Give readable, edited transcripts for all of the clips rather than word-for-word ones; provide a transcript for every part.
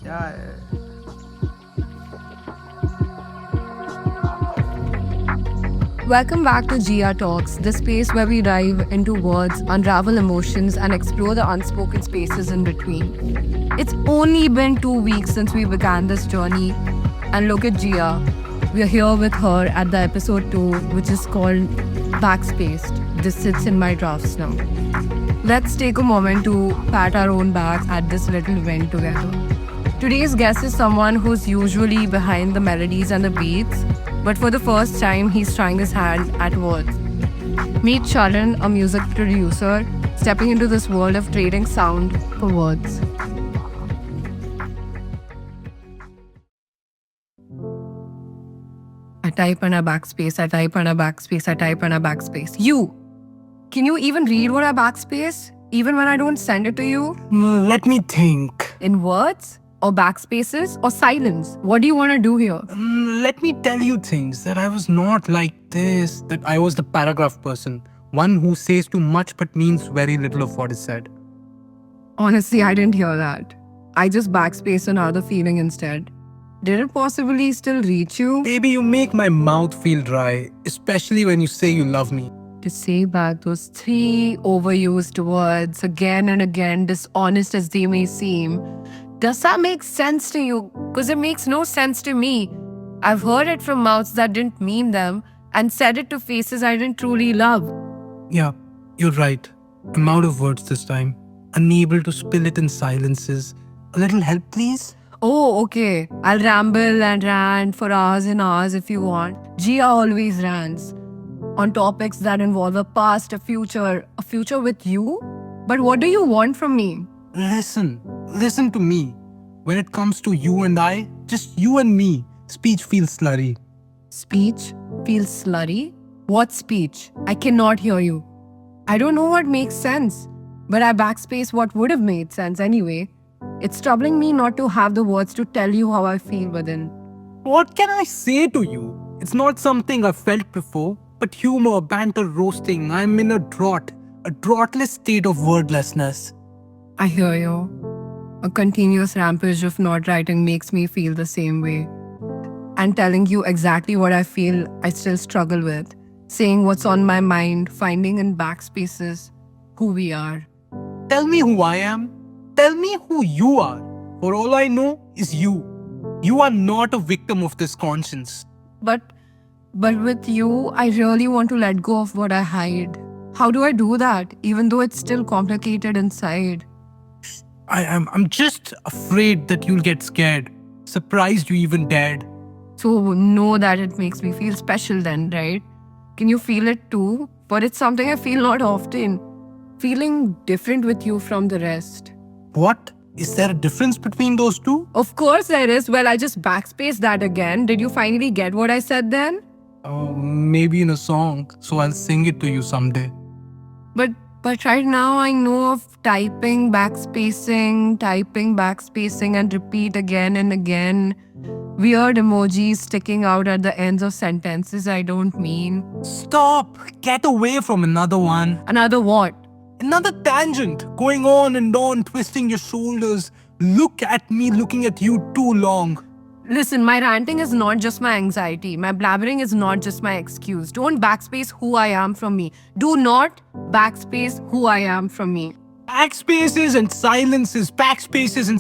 Yeah. Welcome back to GR Talks, the space where we dive into words, unravel emotions, and explore the unspoken spaces in between. It's only been 2 weeks since we began this journey, and look at Gia. We're here with her at the episode 2, which is called Backspaced. This sits in my drafts now. Let's take a moment to pat our own backs at this little win together. Today's guest is someone who's usually behind the melodies and the beats, but for the first time, he's trying his hand at words. Meet Sharan, a music producer, stepping into this world of trading sound for words. I type on a backspace, I type on a backspace, I type on a backspace. You! Can you even read what I backspace? Even when I don't send it to you? Let me think. In words? Or backspaces? Or silence? What do you want to do here? Let me tell you things that I was not like this, that I was the paragraph person. One who says too much but means very little of what is said. Honestly, I didn't hear that. I just backspaced another feeling instead. Did it possibly still reach you? Baby, you make my mouth feel dry, especially when you say you love me. To say back those 3 overused words again and again, dishonest as they may seem. Does that make sense to you? Because it makes no sense to me. I've heard it from mouths that didn't mean them and said it to faces I didn't truly love. Yeah, you're right. I'm out of words this time. Unable to spill it in silences. A little help, please? Oh, okay. I'll ramble and rant for hours and hours if you want. Gia always rants on topics that involve a past, a future with you. But what do you want from me? Listen to me. When it comes to you and I, just you and me, speech feels slurry. Speech feels slurry? What speech? I cannot hear you. I don't know what makes sense, but I backspace what would have made sense anyway. It's troubling me not to have the words to tell you how I feel within. What can I say to you? It's not something I've felt before, but humor, banter, roasting, I'm in a droughtless state of wordlessness. I hear you. A continuous rampage of not writing makes me feel the same way. And telling you exactly what I feel, I still struggle with. Saying what's on my mind, finding in backspaces who we are. Tell me who I am. Tell me who you are. For all I know is you. You are not a victim of this conscience. But with you, I really want to let go of what I hide. How do I do that, even though it's still complicated inside? I'm just afraid that you'll get scared. Surprised you even dared. So know that it makes me feel special then, right? Can you feel it too? But it's something I feel not often. Feeling different with you from the rest. What? Is there a difference between those two? Of course there is. Well, I just backspaced that again. Did you finally get what I said then? Maybe in a song, so I'll sing it to you someday. But right now I know of typing, backspacing, and repeat again and again. Weird emojis sticking out at the ends of sentences I don't mean. Stop! Get away from another one. Another what? Another tangent, going on and on, twisting your shoulders. Look at me looking at you too long. Listen, my ranting is not just my anxiety. My blabbering is not just my excuse. Don't backspace who I am from me. Do not backspace who I am from me. Backspaces and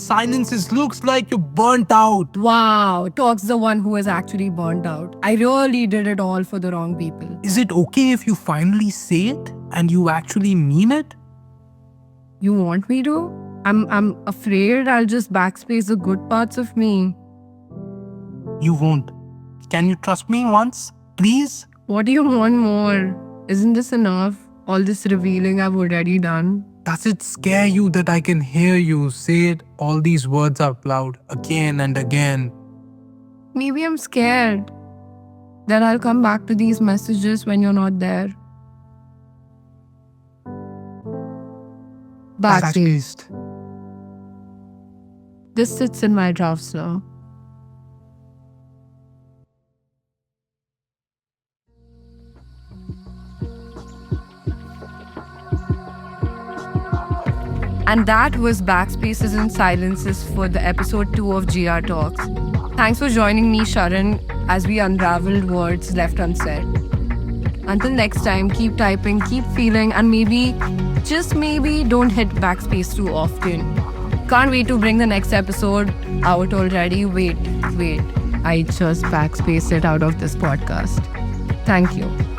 silences looks like you're burnt out. Wow, Talk's the one who is actually burnt out. I really did it all for the wrong people. Is it okay if you finally say it and you actually mean it? You want me to? I'm afraid I'll just backspace the good parts of me. You won't. Can you trust me once, please? What do you want more? Isn't this enough? All this revealing I've already done? Does it scare you that I can hear you say it, all these words out loud, again and again? Maybe I'm scared that I'll come back to these messages when you're not there. Backspaced. This sits in my drafts now. And that was Backspaces and Silences for the episode 2 of GR Talks. Thanks for joining me, Sharan, as we unraveled words left unsaid. Until next time, keep typing, keep feeling, and maybe, just maybe, don't hit backspace too often. Can't wait to bring the next episode out already. Wait. I just backspaced it out of this podcast. Thank you.